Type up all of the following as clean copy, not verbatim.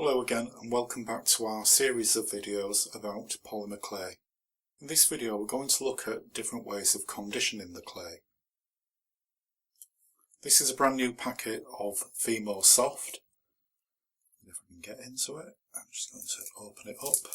Hello again and welcome back to our series of videos about polymer clay. In this video we're going to look at different ways of conditioning the clay. This is a brand new packet of Fimo Soft. If I can get into it, I'm just going to open it up.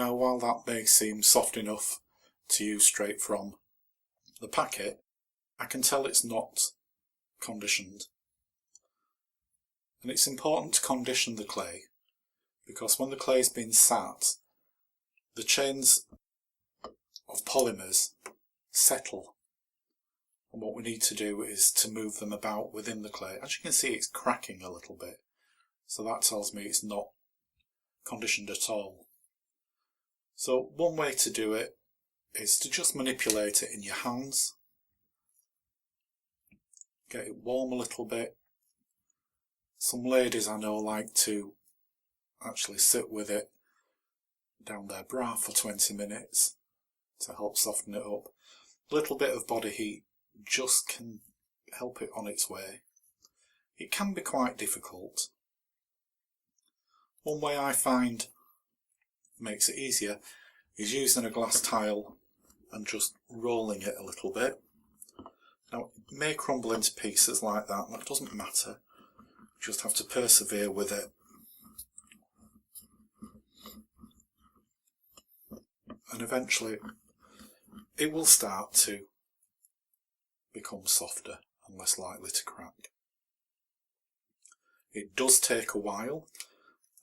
Now, while that may seem soft enough to use straight from the packet, I can tell it's not conditioned. And it's important to condition the clay because when the clay has been sat, the chains of polymers settle. And what we need to do is to move them about within the clay. As you can see, it's cracking a little bit. So that tells me it's not conditioned at all. So one way to do it is to just manipulate it in your hands. Get it warm a little bit. Some ladies I know like to actually sit with it down their bra for 20 minutes to help soften it up. A little bit of body heat just can help it on its way. It can be quite difficult. One way I find makes it easier is using a glass tile and just rolling it a little bit. Now it may crumble into pieces like that, that doesn't matter. You just have to persevere with it. And eventually it will start to become softer and less likely to crack. It does take a while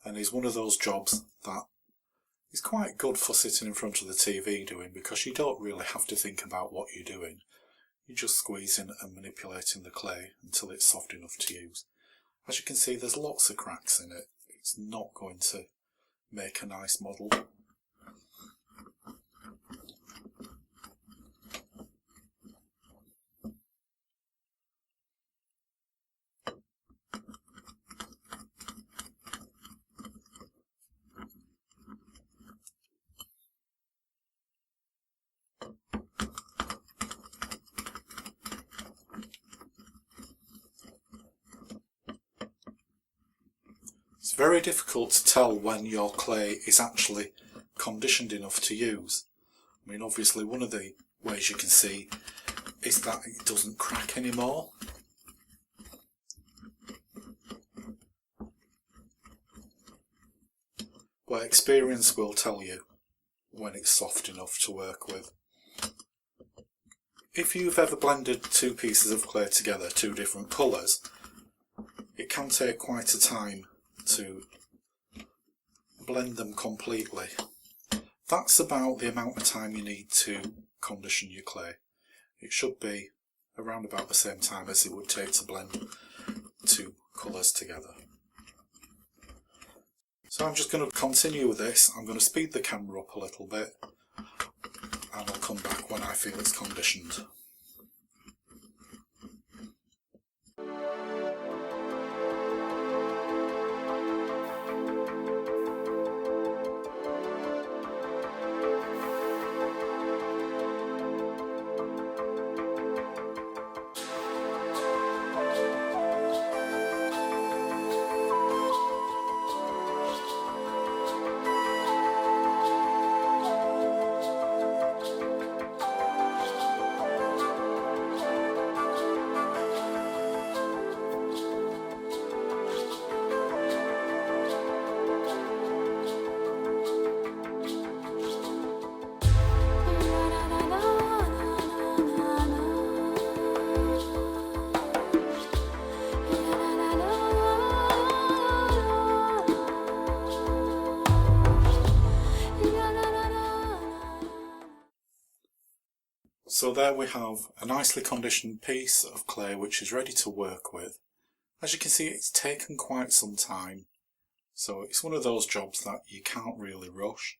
and is one of those jobs that is quite good for sitting in front of the TV doing, because you don't really have to think about what you're doing. You're just squeezing and manipulating the clay until it's soft enough to use. As you can see, there's lots of cracks in it. It's not going to make a nice model. It's very difficult to tell when your clay is actually conditioned enough to use. I mean, obviously one of the ways you can see is that it doesn't crack anymore. But experience will tell you when it's soft enough to work with. If you've ever blended two pieces of clay together, two different colours, it can take quite a time to blend them completely. That's about the amount of time you need to condition your clay. It should be around about the same time as it would take to blend two colours together. So I'm just going to continue with this. I'm going to speed the camera up a little bit and I'll come back when I feel it's conditioned. So there we have a nicely conditioned piece of clay which is ready to work with. As you can see, it's taken quite some time, so it's one of those jobs that you can't really rush.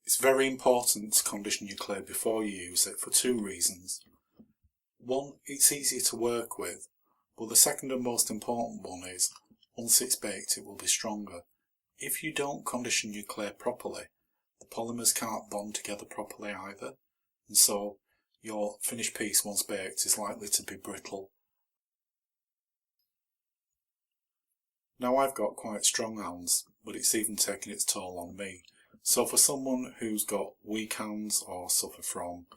It's very important to condition your clay before you use it for two reasons. One, it's easier to work with, but the second and most important one is, once it's baked it will be stronger. If you don't condition your clay properly, the polymers can't bond together properly either, and so your finished piece once baked is likely to be brittle. Now I've got quite strong hands, but it's even taken its toll on me. So for someone who's got weak hands or suffer from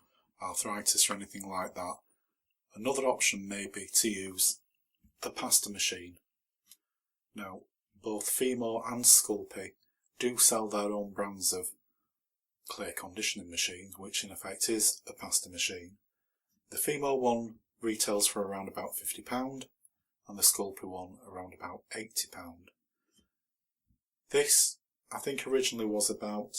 arthritis or anything like that, another option may be to use the pasta machine. Now, both Fimo and Sculpey do sell their own brands of clay conditioning machines, which in effect is a pasta machine. The Fimo one retails for around about £50 and the Sculpey one around about £80. This, I think, originally was about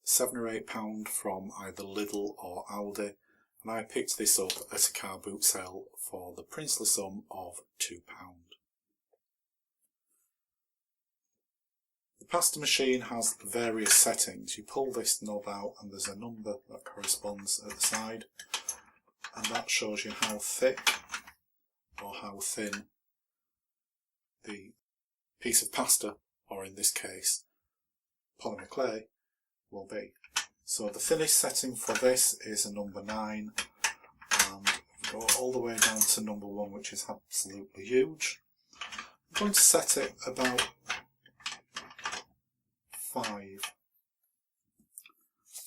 £7 or £8 from either Lidl or Aldi, and I picked this up at a car boot sale for the princely sum of £2. The pasta machine has various settings. You pull this knob out and there's a number that corresponds at the side, and that shows you how thick or how thin the piece of pasta, or in this case polymer clay, will be. So the thinnest setting for this is a number 9, and go all the way down to number 1, which is absolutely huge. I'm going to set it about 5.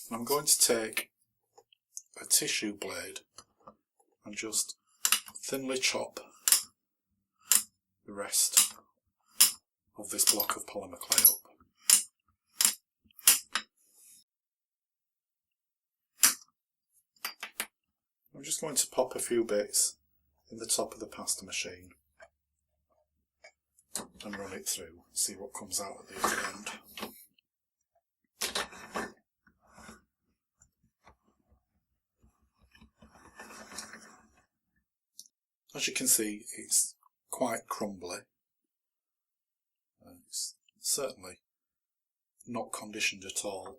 And I'm going to take a tissue blade and just thinly chop the rest of this block of polymer clay up. I'm just going to pop a few bits in the top of the pasta machine and run it through, see what comes out at the other end. As you can see, it's quite crumbly. It's certainly not conditioned at all.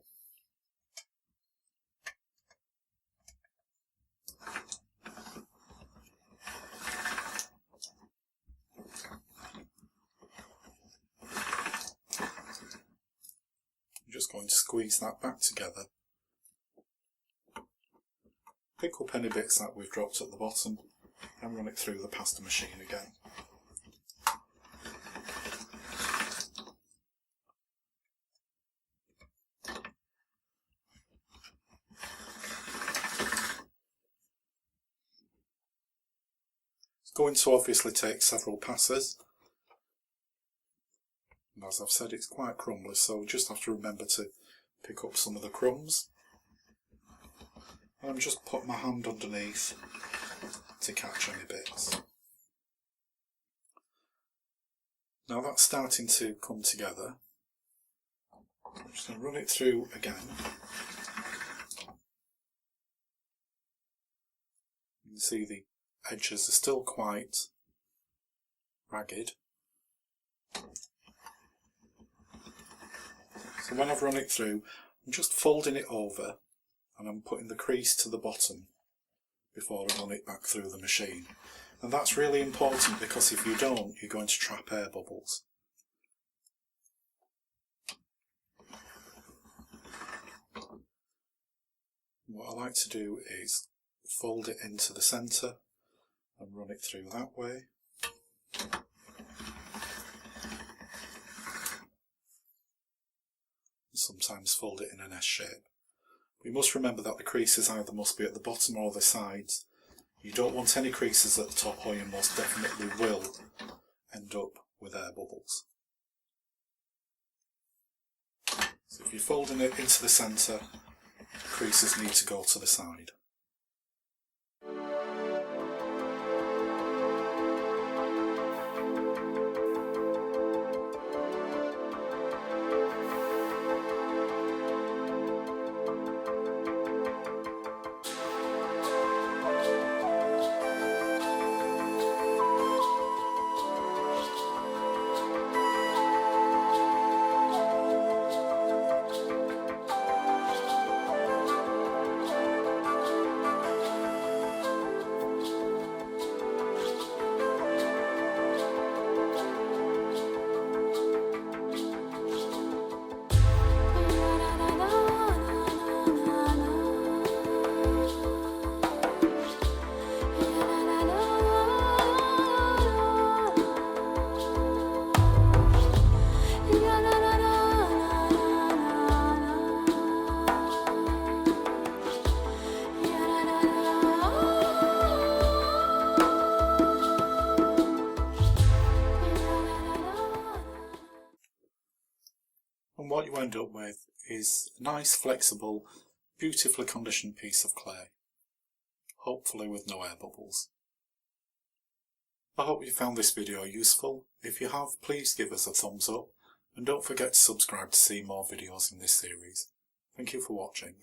I'm just going to squeeze that back together, pick up any bits that we've dropped at the bottom and run it through the pasta machine again. It's going to obviously take several passes, and as I've said, it's quite crumbly, so we just have to remember to pick up some of the crumbs. And I'm just putting my hand underneath to catch any bits. Now that's starting to come together. I'm just going to run it through again. You can see the edges are still quite ragged. So when I've run it through, I'm just folding it over and I'm putting the crease to the bottom before I run it back through the machine. And that's really important because if you don't, you're going to trap air bubbles. What I like to do is fold it into the centre and run it through that way. And sometimes fold it in an S shape. We must remember that the creases either must be at the bottom or the sides. You don't want any creases at the top, or you most definitely will end up with air bubbles. So if you're folding it into the centre, creases need to go to the side. you end up with is a nice, flexible, beautifully conditioned piece of clay, hopefully with no air bubbles. I hope you found this video useful. If you have, please give us a thumbs up and don't forget to subscribe to see more videos in this series. Thank you for watching.